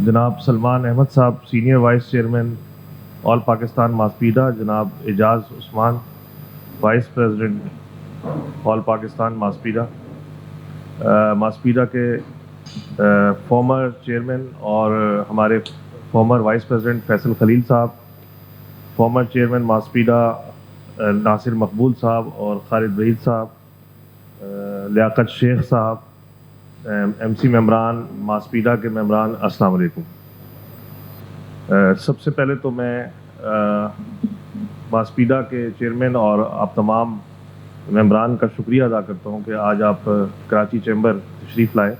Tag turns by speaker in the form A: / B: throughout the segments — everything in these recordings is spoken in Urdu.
A: جناب سلمان احمد صاحب سینئر وائس چیئرمین آل پاکستان ماسپیڈا، جناب اعجاز عثمان وائس پریزیڈنٹ آل پاکستان ماسپیڈا، ماسپیڈا کے فارمر چیئرمین اور ہمارے فارمر وائس پریزیڈنٹ فیصل خلیل صاحب، فارمر چیئرمین ماسپیڈا ناصر مقبول صاحب اور خالد وحید صاحب، لیاقت شیخ صاحب، ایم سی ممبران ماسپیڈا کے ممبران، السلام علیکم۔ سب سے پہلے تو میں ماسپیڈا کے چیئرمین اور آپ تمام ممبران کا شکریہ ادا کرتا ہوں کہ آج آپ کراچی چیمبر تشریف لائے،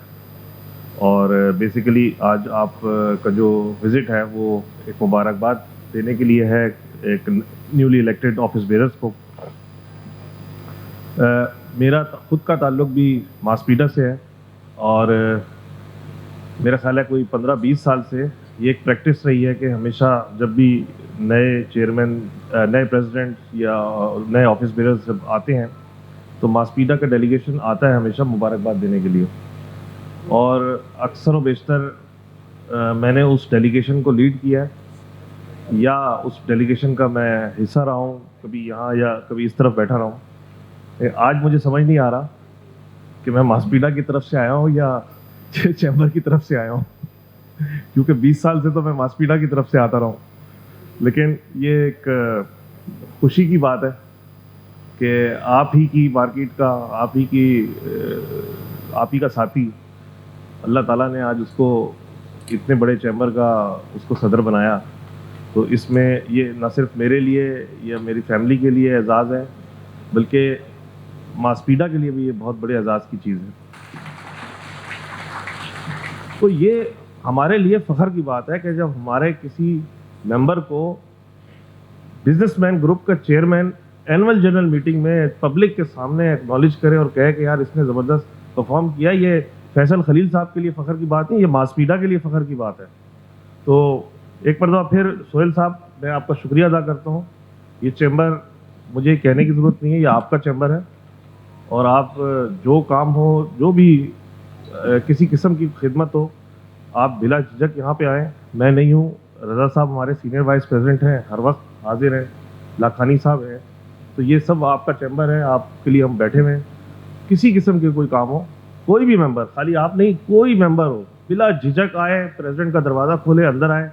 A: اور بیسیکلی آج آپ کا جو وزٹ ہے وہ ایک مبارکباد دینے کے لیے ہے ایک نیولی الیکٹڈ آفس بیئررز کو۔ میرا خود کا تعلق بھی ماسپیڈا سے ہے، اور میرا خیال ہے کوئی 15-20 سال سے یہ ایک پریکٹس رہی ہے کہ ہمیشہ جب بھی نئے چیئرمین، نئے پریزیڈنٹ یا نئے آفس بیئررز جب آتے ہیں تو ماسپیڈا کا ڈیلیگیشن آتا ہے ہمیشہ مبارکباد دینے کے لیے، اور اکثر و بیشتر میں نے اس ڈیلیگیشن کو لیڈ کیا ہے یا اس ڈیلیگیشن کا میں حصہ رہا ہوں، کبھی یہاں یا کبھی اس طرف بیٹھا رہا ہوں۔ آج مجھے سمجھ نہیں آ رہا کہ میں ماسپیڈا کی طرف سے آیا ہوں یا چیمبر کی طرف سے آیا ہوں، کیونکہ 20 سال سے تو میں ماسپیڈا کی طرف سے آتا رہا ہوں۔ لیکن یہ ایک خوشی کی بات ہے کہ آپ ہی کی مارکیٹ کا، آپ ہی کا ساتھی اللہ تعالیٰ نے آج اس کو اتنے بڑے چیمبر کا اس کو صدر بنایا، تو اس میں یہ نہ صرف میرے لیے یا میری فیملی کے لیے اعزاز ہے، بلکہ ماسپیڈا کے لیے بھی یہ بہت بڑے اعزاز کی چیز ہے۔ تو یہ ہمارے لیے فخر کی بات ہے کہ جب ہمارے کسی ممبر کو بزنس مین گروپ کا چیئرمین اینول جنرل میٹنگ میں پبلک کے سامنے ایکنالج کرے اور کہے کہ یار اس نے زبردست پرفارم کیا، یہ فیصل خلیل صاحب کے لیے فخر کی بات نہیں، یہ ماسپیڈا کے لیے فخر کی بات ہے۔ تو ایک مرتبہ پھر سہیل صاحب میں آپ کا شکریہ ادا کرتا ہوں۔ یہ چیمبر مجھے کہنے کی ضرورت نہیں ہے، یہ آپ کا چیمبر ہے، اور آپ جو کام ہو، جو بھی کسی قسم کی خدمت ہو، آپ بلا جھجک یہاں پہ آئیں۔ میں نہیں ہوں، رضا صاحب ہمارے سینئر وائس پریزیڈنٹ ہیں، ہر وقت حاضر ہیں، لاکھانی صاحب ہیں، تو یہ سب آپ کا چیمبر ہے، آپ کے لیے ہم بیٹھے ہوئے ہیں۔ کسی قسم کے کوئی کام ہو، کوئی بھی ممبر، خالی آپ نہیں، کوئی ممبر ہو، بلا جھجک آئے، پریزیڈنٹ کا دروازہ کھولے، اندر آئے،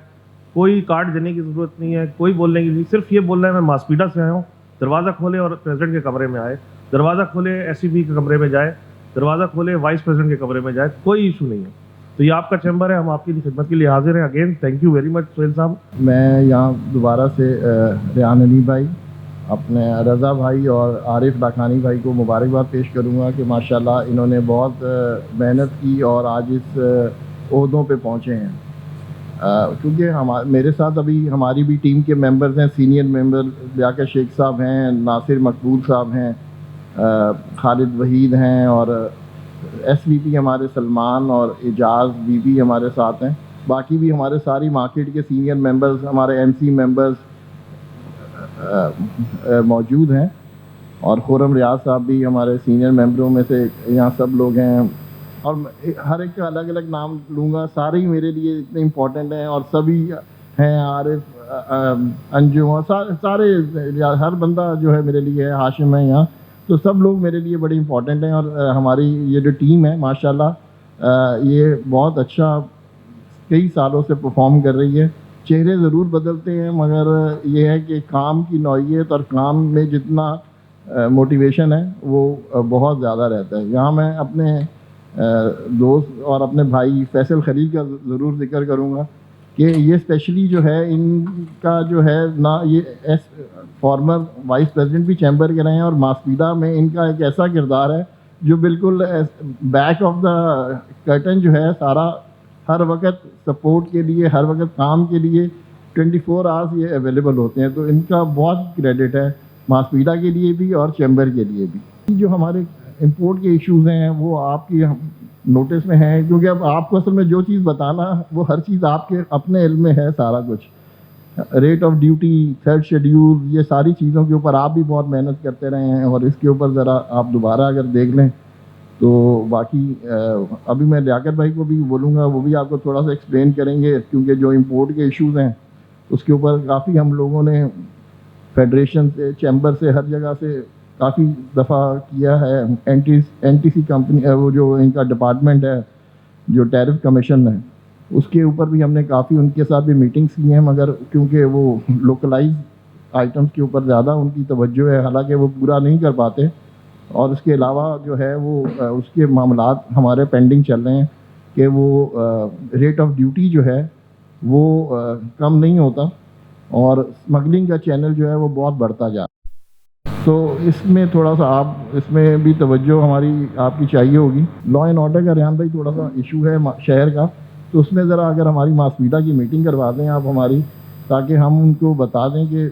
A: کوئی کارڈ دینے کی ضرورت نہیں ہے، کوئی بولنے کی نہیں، صرف یہ بولنا ہے میں ماسپیڈا سے آیا ہوں، دروازہ کھولے اور پریزیڈنٹ کے کمرے میں آئے، دروازہ کھولے ایس سی بی کے کمرے میں جائے، دروازہ کھولے وائس پریزیڈنٹ کے کمرے میں جائے، کوئی ایشو نہیں ہے۔ تو یہ آپ کا چیمبر ہے، ہم آپ کی خدمت کے لیے حاضر ہیں۔ اگین تھینک یو ویری مچ سہیل صاحب۔
B: میں یہاں دوبارہ سے ریان علی بھائی، اپنے رضا بھائی اور عارف لاکھانی بھائی کو مبارکباد پیش کروں گا کہ ماشاءاللہ انہوں نے بہت محنت کی اور آج اس عہدوں پہ پہنچے ہیں۔ کیونکہ میرے ساتھ ابھی ہماری بھی ٹیم کے ممبرز ہیں، سینئر ممبر لیاقت شیخ صاحب ہیں، ناصر مقبول صاحب ہیں، خالد وحید ہیں، اور ایس وی پی ہمارے سلمان اور اعجاز بی بی ہمارے ساتھ ہیں۔ باقی بھی ہمارے ساری مارکیٹ کے سینئر ممبرز، ہمارے ایم سی ممبرز موجود ہیں، اور خورم ریاض صاحب بھی ہمارے سینئر ممبروں میں سے یہاں سب لوگ ہیں، اور ہر ایک کا الگ الگ نام لوں گا، سارے ہی میرے لیے اتنے امپورٹنٹ ہیں، اور سبھی ہیں، عارف، انجم، سارے ہر بندہ جو ہے میرے لیے ہے، ہاشم ہے یہاں، تو سب لوگ میرے لیے بڑے امپورٹنٹ ہیں، اور ہماری یہ جو ٹیم ہے ماشاءاللہ یہ بہت اچھا کئی سالوں سے پرفارم کر رہی ہے۔ چہرے ضرور بدلتے ہیں، مگر یہ ہے کہ کام کی نوعیت اور کام میں جتنا موٹیویشن ہے وہ بہت زیادہ رہتا ہے۔ یہاں میں اپنے دوست اور اپنے بھائی فیصل خلیل کا ضرور ذکر کروں گا کہ یہ اسپیشلی جو ہے ان کا جو ہے نہ، یہ فارمر وائس پریزیڈنٹ بھی چیمبر کے رہے ہیں، اور ماسپیڈا میں ان کا ایک ایسا کردار ہے جو بالکل بیک آف دا کرٹن جو ہے سارا، ہر وقت سپورٹ کے لیے، ہر وقت کام کے لیے 24 آورس یہ اویلیبل ہوتے ہیں، تو ان کا بہت کریڈٹ ہے ماسپیڈا کے لیے بھی اور چیمبر کے لیے بھی۔ جو ہمارے امپورٹ کے ایشوز ہیں وہ آپ کی نوٹس میں ہیں، کیونکہ اب آپ کو اصل میں جو چیز بتانا وہ ہر چیز آپ کے اپنے علم میں ہے، سارا کچھ rate of duty, third schedule, یہ ساری چیزوں کے اوپر آپ بھی بہت محنت کرتے رہے ہیں، اور اس کے اوپر ذرا آپ دوبارہ اگر دیکھ لیں تو باقی ابھی میں لیاقت بھائی کو بھی بولوں گا، وہ بھی آپ کو تھوڑا سا ایکسپلین کریں گے، کیونکہ جو امپورٹ کے ایشوز ہیں اس کے اوپر کافی ہم لوگوں نے فیڈریشن سے، چیمبر سے، ہر جگہ سے کافی دفعہ کیا ہے. این ٹی سی کمپنی، وہ جو ان کا ڈپارٹمنٹ ہے جو ٹیرف کمیشن ہے، اس کے اوپر بھی ہم نے کافی ان کے ساتھ بھی میٹنگس کی ہیں، مگر کیونکہ وہ لوکلائز آئٹمس کے اوپر زیادہ ان کی توجہ ہے، حالانکہ وہ پورا نہیں کر پاتے. اور اس کے علاوہ جو ہے وہ اس کے معاملات ہمارے پینڈنگ چل رہے ہیں کہ وہ ریٹ آف ڈیوٹی جو ہے وہ کم نہیں ہوتا، اور اسمگلنگ کا چینل جو ہے وہ بہت بڑھتا جا رہا ہے. تو اس میں تھوڑا سا آپ اس میں بھی توجہ ہماری آپ کی چاہیے ہوگی. لا اینڈ آرڈر کا ریحان بھائی تھوڑا سا ایشو ہے شہر کا، تو اس میں ذرا اگر ہماری ماسپیڈا کی میٹنگ کروا دیں آپ ہماری، تاکہ ہم ان کو بتا دیں کہ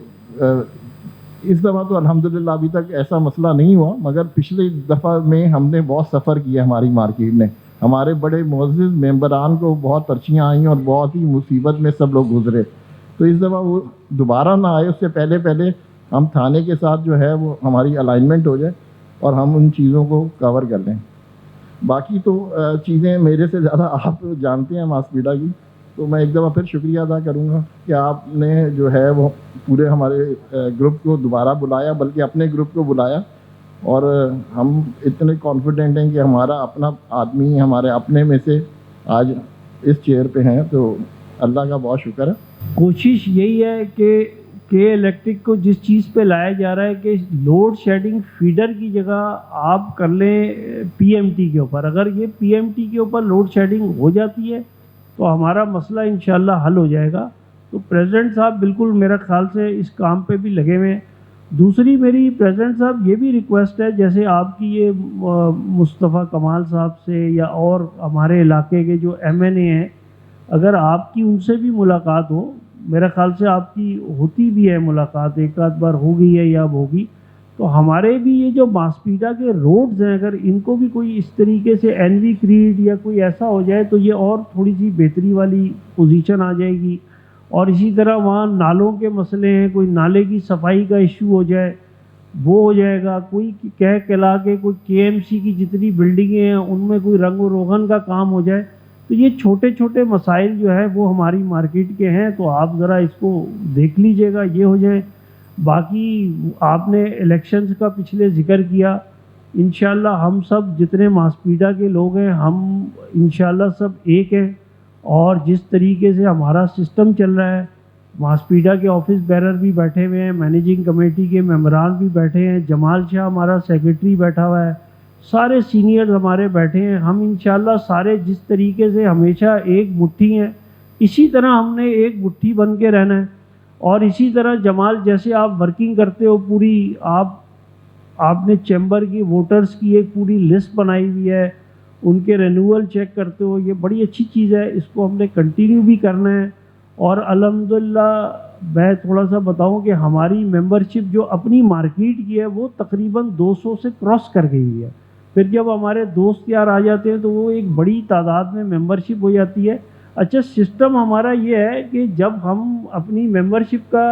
B: اس دفعہ تو الحمدللہ ابھی تک ایسا مسئلہ نہیں ہوا، مگر پچھلے دفعہ میں ہم نے بہت سفر کیا ہماری مارکیٹ نے. ہمارے بڑے معزز ممبران کو بہت پرچیاں آئیں اور بہت ہی مصیبت میں سب لوگ گزرے. تو اس دفعہ وہ دوبارہ نہ آئے، اس سے پہلے ہم تھانے کے ساتھ جو ہے وہ ہماری الائنمنٹ ہو جائے اور ہم ان چیزوں کو کور کر لیں. باقی تو چیزیں میرے سے زیادہ آپ جانتے ہیں ماسپیڈا کی، تو میں ایک دفعہ پھر شکریہ ادا کروں گا کہ آپ نے جو ہے وہ پورے ہمارے گروپ کو دوبارہ بلایا، بلکہ اپنے گروپ کو بلایا. اور ہم اتنے کانفیڈنٹ ہیں کہ ہمارا اپنا آدمی ہمارے اپنے میں سے آج اس چیئر پہ ہیں، تو اللہ کا بہت شکر ہے.
C: کوشش یہی ہے کہ الیکٹرک کو جس چیز پہ لایا جا رہا ہے کہ لوڈ شیڈنگ فیڈر کی جگہ آپ کر لیں پی ایم ٹی کے اوپر. اگر یہ پی ایم ٹی کے اوپر لوڈ شیڈنگ ہو جاتی ہے تو ہمارا مسئلہ انشاءاللہ حل ہو جائے گا. تو پریزیڈنٹ صاحب بالکل میرا خیال سے اس کام پہ بھی لگے ہوئے ہیں. دوسری میری پریزیڈنٹ صاحب یہ بھی ریکویسٹ ہے، جیسے آپ کی یہ مصطفیٰ کمال صاحب سے یا اور ہمارے علاقے کے جو ایم این اے ہیں، اگر آپ کی ان سے بھی ملاقات ہو، میرا خیال سے آپ کی ہوتی بھی ہے ملاقات، ایک آدھ بار ہو گئی ہے یا اب ہوگی، تو ہمارے بھی یہ جو ماسپیڈا کے روڈز ہیں اگر ان کو بھی کوئی اس طریقے سے این وی کریٹ یا کوئی ایسا ہو جائے تو یہ اور تھوڑی سی بہتری والی پوزیشن آ جائے گی. اور اسی طرح وہاں نالوں کے مسئلے ہیں، کوئی نالے کی صفائی کا ایشو ہو جائے وہ ہو جائے گا. کوئی کہہ کلا کے کوئی کے ایم سی کی جتنی بلڈنگیں ہیں ان میں کوئی رنگ و روغن کا کام ہو جائے. تو یہ چھوٹے چھوٹے مسائل جو ہے وہ ہماری مارکیٹ کے ہیں، تو آپ ذرا اس کو دیکھ لیجئے گا، یہ ہو جائے. باقی آپ نے الیکشنز کا پچھلے ذکر کیا، انشاءاللہ ہم سب جتنے ماسپیڈا کے لوگ ہیں ہم انشاءاللہ سب ایک ہیں. اور جس طریقے سے ہمارا سسٹم چل رہا ہے، ماسپیڈا کے آفس بیرر بھی بیٹھے ہوئے ہیں، مینیجنگ کمیٹی کے ممبران بھی بیٹھے ہیں، جمال شاہ ہمارا سیکریٹری بیٹھا ہوا ہے، سارے سینئرز ہمارے بیٹھے ہیں. ہم انشاءاللہ سارے جس طریقے سے ہمیشہ ایک مٹھی ہیں، اسی طرح ہم نے ایک مٹھی بن کے رہنا ہے. اور اسی طرح جمال جیسے آپ ورکنگ کرتے ہو، پوری آپ نے چیمبر کی ووٹرز کی ایک پوری لسٹ بنائی ہوئی ہے، ان کے رینیول چیک کرتے ہو، یہ بڑی اچھی چیز ہے، اس کو ہم نے کنٹینیو بھی کرنا ہے. اور الحمدللہ میں تھوڑا سا بتاؤں کہ ہماری ممبرشپ جو اپنی مارکیٹ کی ہے وہ تقریباً 200 سے کراس کر گئی ہے. پھر جب ہمارے دوست یار آ جاتے ہیں تو وہ ایک بڑی تعداد میں ممبرشپ ہو جاتی ہے. اچھا سسٹم ہمارا یہ ہے کہ جب ہم اپنی ممبرشپ کا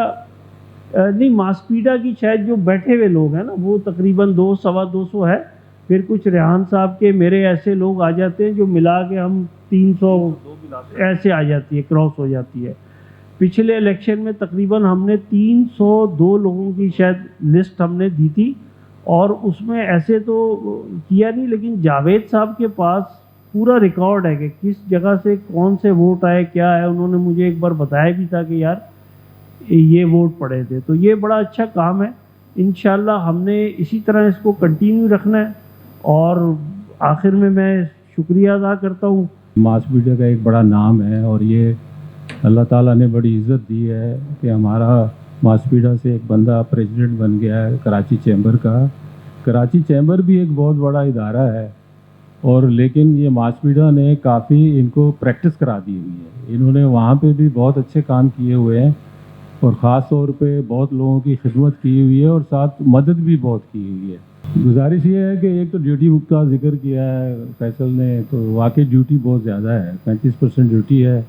C: نہیں، ماسپیڈا کی شاید جو بیٹھے ہوئے لوگ ہیں نا وہ تقریباً 200-225 ہے، پھر کچھ ریحان صاحب کے میرے ایسے لوگ آ جاتے ہیں جو ملا کے ہم 300 ایسے آ جاتی ہے، کراس ہو جاتی ہے. پچھلے الیکشن میں تقریباً ہم نے 302 لوگوں کی شاید لسٹ ہم نے دی تھی، اور اس میں ایسے تو کیا نہیں، لیکن جاوید صاحب کے پاس پورا ریکارڈ ہے کہ کس جگہ سے کون سے ووٹ آئے کیا ہے. انہوں نے مجھے ایک بار بتایا بھی تھا کہ یار یہ ووٹ پڑے تھے. تو یہ بڑا اچھا کام ہے، انشاءاللہ ہم نے اسی طرح اس کو کنٹینیو رکھنا ہے. اور آخر میں شکریہ ادا کرتا ہوں.
D: ماسپیڈا کا ایک بڑا نام ہے، اور یہ اللہ تعالیٰ نے بڑی عزت دی ہے کہ ہمارا ماسپیڈا سے ایک بندہ پریزیڈنٹ بن گیا ہے کراچی چیمبر کا. کراچی چیمبر بھی ایک بہت بڑا ادارہ ہے، اور لیکن یہ ماسپیڈا نے کافی ان کو پریکٹس کرا دی ہوئی ہے. انہوں نے وہاں پہ بھی بہت اچھے کام کیے ہوئے ہیں، اور خاص طور پہ بہت لوگوں کی خدمت کی ہوئی ہے، اور ساتھ مدد بھی بہت کی ہوئی ہے. گزارش یہ ہے کہ ایک تو ڈیوٹی بک کا ذکر کیا ہے فیصل نے، تو واقعی ڈیوٹی بہت زیادہ ہے، 35% ڈیوٹی ہے،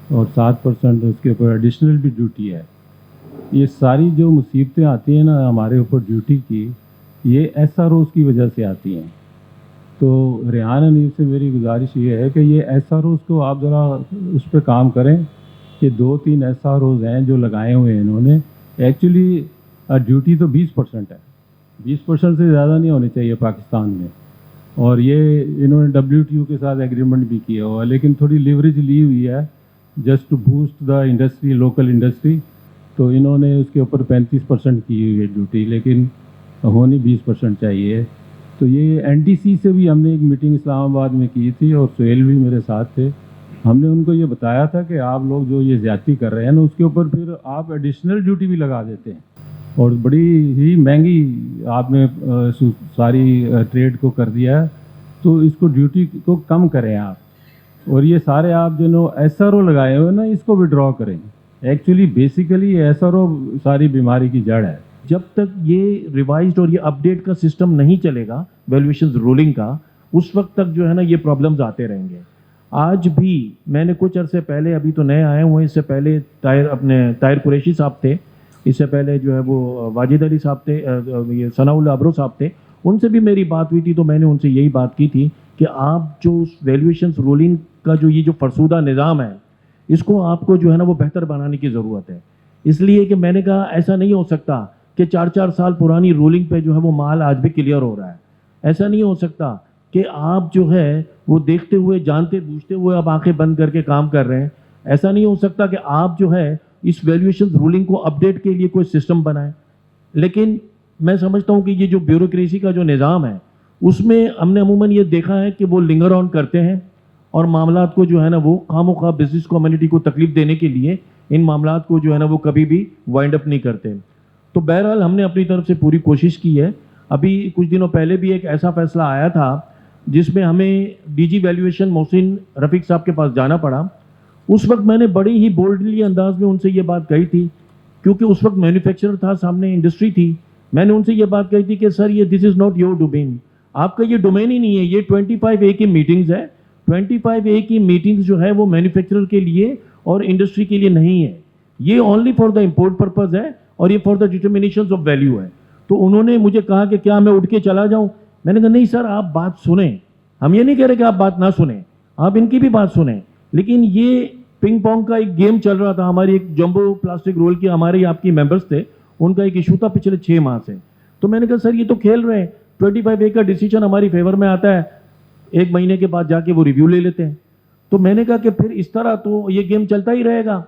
D: اور 7% اس کے اوپر ایڈیشنل بھی ڈیوٹی ہے. یہ ساری جو مصیبتیں آتی ہیں نا ہمارے اوپر ڈیوٹی کی، یہ ایس آر اوز کی وجہ سے آتی ہیں. تو ریحان حنیف سے میری گزارش یہ ہے کہ یہ SROs کو آپ ذرا اس پہ کام کریں کہ 2-3 SROs ہیں جو لگائے ہوئے ہیں انہوں نے. ایکچولی ڈیوٹی تو 20% ہے, 20% سے زیادہ نہیں ہونی چاہیے پاکستان میں, اور یہ انہوں نے WTO کے ساتھ ایگریمنٹ بھی کیا ہوا ہے, لیکن تھوڑی لیوریج لی ہوئی ہے just to boost the industry, local industry. تو انہوں نے اس کے اوپر 35% کی ہوئی ہے ڈیوٹی, لیکن ہونی 20% چاہیے. تو یہ NTC سے بھی ہم نے ایک میٹنگ اسلام آباد میں کی تھی اور سہیل بھی میرے ساتھ تھے. ہم نے ان کو یہ بتایا تھا کہ آپ لوگ جو یہ زیادتی کر رہے ہیں نا, اس کے اوپر پھر آپ ایڈیشنل ڈیوٹی بھی لگا دیتے ہیں, اور بڑی ہی مہنگی آپ نے ساری ٹریڈ کو کر دیا ہے. تو اس کو ڈیوٹی کو کم کریں آپ, اور یہ سارے آپ جنہوں SRO لگائے ہوئے نا اس کو وڈرا کریں. ایکچولی بیسیکلی SRO ساری بیماری کی جڑ ہے.
A: جب تک یہ ریوائزڈ اور یہ اپڈیٹ کا سسٹم نہیں چلے گا ویلیویشن رولنگ کا, اس وقت تک جو ہے نا یہ پرابلمز آتے رہیں گے. آج بھی میں نے کچھ عرصے پہلے, ابھی تو نئے آئے ہوئے, اس سے پہلے طاہر قریشی صاحب تھے, اس سے پہلے جو ہے وہ واجد علی صاحب تھے, یہ ثناء اللہ ابرو صاحب تھے, ان سے بھی میری بات ہوئی تھی. تو میں نے ان سے یہی بات کی تھی کہ آپ جو ویلیویشن رولنگ کا جو یہ جو فرسودہ نظام ہے, اس کو آپ کو جو ہے نا وہ بہتر بنانے کی ضرورت ہے. اس لیے کہ میں نے کہا ایسا نہیں ہو سکتا کہ 4 سال پرانی رولنگ پہ جو ہے وہ مال آج بھی کلیئر ہو رہا ہے. ایسا نہیں ہو سکتا کہ آپ جو ہے وہ دیکھتے ہوئے, جانتے بوجھتے ہوئے آپ آنکھیں بند کر کے کام کر رہے ہیں. ایسا نہیں ہو سکتا کہ آپ جو ہے اس ویلیویشن رولنگ کو اپڈیٹ کے لیے کوئی سسٹم بنائیں. لیکن میں سمجھتا ہوں کہ یہ جو بیوروکریسی کا جو نظام ہے, اس میں ہم نے عموماً یہ دیکھا ہے کہ وہ لنگر آن کرتے ہیں اور معاملات کو جو ہے نا وہ خام و خواہ بزنس کمیونٹی کو تکلیف دینے کے لیے ان معاملات کو جو ہے نا وہ کبھی بھی وائنڈ اپ نہیں کرتے. تو بہرحال ہم نے اپنی طرف سے پوری کوشش کی ہے. ابھی کچھ دنوں پہلے بھی ایک ایسا فیصلہ آیا تھا جس میں ہمیں DG ویلیویشن محسن رفیق صاحب کے پاس جانا پڑا. اس وقت میں نے بڑی ہی بولڈلی انداز میں ان سے یہ بات کہی تھی, کیونکہ اس وقت مینوفیکچرر تھا, سامنے انڈسٹری تھی. میں نے ان سے یہ بات کہی تھی کہ سر یہ دس از ناٹ یور ڈومین, آپ کا یہ ڈومین ہی نہیں ہے. یہ 25A کی میٹنگز ہے. 25A کی میٹنگز جو ہے وہ مینوفیکچرر کے لیے اور انڈسٹری کے لیے نہیں ہے. یہ only for the import purpose ہے اور یہ for the determination of value ہے. تو انہوں نے مجھے کہا کہ کیا میں اٹھ کے چلا جاؤں. میں نے کہا نہیں سر, آپ بات سنیں. ہم یہ نہیں کہہ رہے کہ آپ بات نہ سنیں, آپ ان کی بھی بات سنیں. لیکن یہ پنگ پونگ کا ایک گیم چل رہا تھا. ہماری ایک جمبو پلاسٹک رول کی ہمارے آپ کی ممبرس تھے, ان کا ایک ایشو تھا پچھلے 6 ماہ سے. تو میں نے کہا سر یہ تو کھیل رہے ہیں, 25A کا ڈیسیجن ہماری فیور میں آتا ہے, 1 مہینے کے بعد جا کے وہ ریویو لے لیتے ہیں. تو میں نے کہا کہ پھر اس طرح تو یہ گیم چلتا ہی رہے گا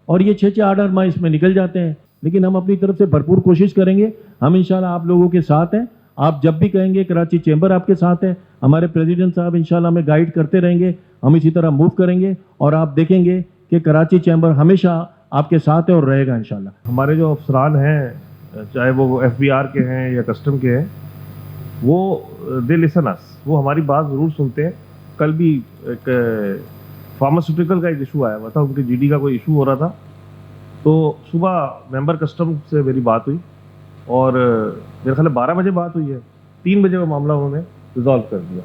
A: اور یہ 6-8 ماہ اس میں نکل جاتے ہیں. لیکن ہم اپنی طرف سے بھرپور کوشش کریں گے. ہم انشاءاللہ آپ لوگوں کے ساتھ ہیں. آپ جب بھی کہیں گے, کراچی چیمبر آپ کے ساتھ ہے, ہمارے پریزیڈنٹ صاحب انشاءاللہ ہمیں گائیڈ کرتے رہیں گے. ہم اسی طرح موو کریں گے اور آپ دیکھیں گے کہ کراچی چیمبر ہمیشہ آپ کے ساتھ ہے اور رہے گا انشاءاللہ. ہمارے جو افسران ہیں, چاہے وہ FBR کے ہیں یا کسٹم کے ہیں, وہ دے لسن اس, وہ ہماری بات ضرور سنتے ہیں. کل بھی ایک فارماسیوٹیکل کا ایک ایشو آیا ہوا تھا, ان کے GD کا کوئی ایشو ہو رہا تھا. تو صبح ممبر کسٹم سے میری بات ہوئی اور میرے خیال 12 بجے بات ہوئی ہے. 3 بجے کا معاملہ انہوں نے ریزالو کر دیا,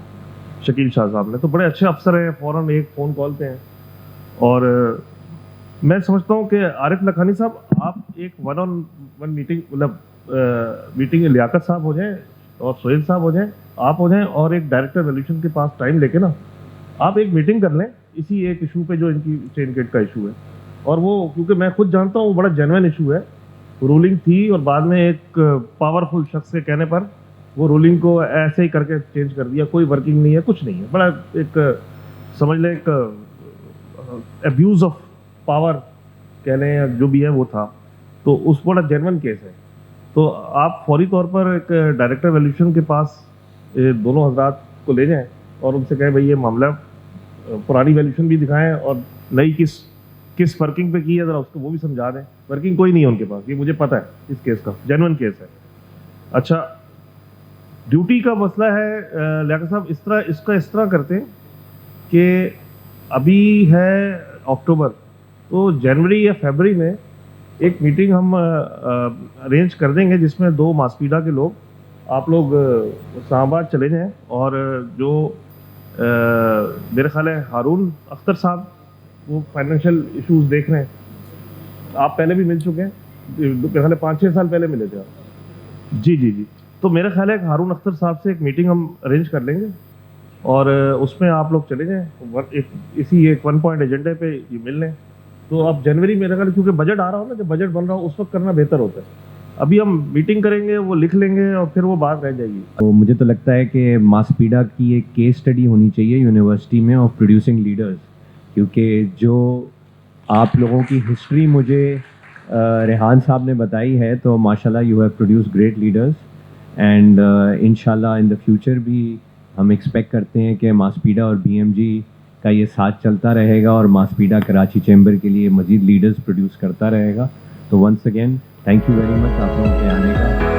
A: شکیل شاہ صاحب نے. تو بڑے اچھے افسر ہیں, فوراً ایک فون کال پہ ہیں. اور میں سمجھتا ہوں کہ عارف لکھانی صاحب, آپ ایک 1-on-1 میٹنگ, مطلب میٹنگ لیاقت صاحب ہو جائیں اور سہیل صاحب ہو جائیں, آپ ہو جائیں, اور ایک ڈائریکٹر ویلیویشن کے پاس ٹائم لے کے نا آپ ایک میٹنگ کر لیں اسی ایک ایشو پہ جو ان کی چین گیٹ کا ایشو ہے. اور وہ کیونکہ میں خود جانتا ہوں بڑا جینوئن ایشو ہے. رولنگ تھی اور بعد میں ایک پاورفل شخص کے کہنے پر وہ رولنگ کو ایسے ہی کر کے چینج کر دیا. کوئی ورکنگ نہیں ہے, کچھ نہیں ہے. بڑا ایک سمجھ لیں ایک ابیوز آف پاور کہہ لیں یا جو بھی ہے وہ تھا. تو اس بڑا جینوئن کیس ہے. تو آپ فوری طور پر ایک ڈائریکٹر ویلیویشن کے پاس دونوں حضرات کو لے جائیں اور ان سے کہیں بھائی یہ معاملہ پرانی ویلیویشن بھی دکھائیں اور نئی کس ورکنگ پہ کی ہے ذرا اس کو وہ بھی سمجھا دیں. ورکنگ کوئی نہیں ہے ان کے پاس, یہ مجھے پتہ ہے اس کیس کا, جینوئن کیس ہے. اچھا, ڈیوٹی کا مسئلہ ہے لیاقت صاحب, اس طرح کرتے ہیں کہ ابھی ہے اکتوبر, تو جنوری یا فیبرری میں ایک میٹنگ ہم ارینج کر دیں گے جس میں 2 ماسپیڈا کے لوگ, آپ لوگ اسلام آباد چلے جائیں. اور جو میرے خیال ہے ہارون اختر صاحب, وہ فائنینشیل ایشوز دیکھ رہے ہیں, آپ پہلے بھی مل چکے ہیں, میرے خیال ہے 5-6 سال پہلے ملے تھے آپ. جی. تو میرا خیال ہے کہ ہارون اختر صاحب سے ایک میٹنگ ہم ارینج کر لیں گے اور اس میں آپ لوگ چلے جائیں, اسی ایک 1 پوائنٹ ایجنڈے پہ یہ مل لیں. تو اب جنوری میرا خیال کیونکہ بجٹ آ رہا ہو نا, جب بجٹ بن رہا ہو اس وقت کرنا بہتر ہوتا ہے. ابھی ہم میٹنگ کریں گے, وہ لکھ لیں گے اور پھر وہ بات رہ جائے گی.
E: تو مجھے تو لگتا ہے کہ ماسپیڈا کی ایک کیس اسٹڈی ہونی چاہیے یونیورسٹی میں آف پروڈیوسنگ لیڈرز, کیونکہ جو آپ لوگوں کی ہسٹری مجھے ریحان صاحب نے بتائی ہے تو ماشاءاللہ you have produce great leaders, and انشاءاللہ ان دا فیوچر بھی ہم ایکسپیکٹ کرتے ہیں کہ ماسپیڈا اور بی ایم جی کا یہ ساتھ چلتا رہے گا اور ماسپیڈا کراچی چیمبر کے لیے مزید لیڈرز پروڈیوس کرتا رہے گا. تو once again thank you very much آپ لوگوں کے آنے کا.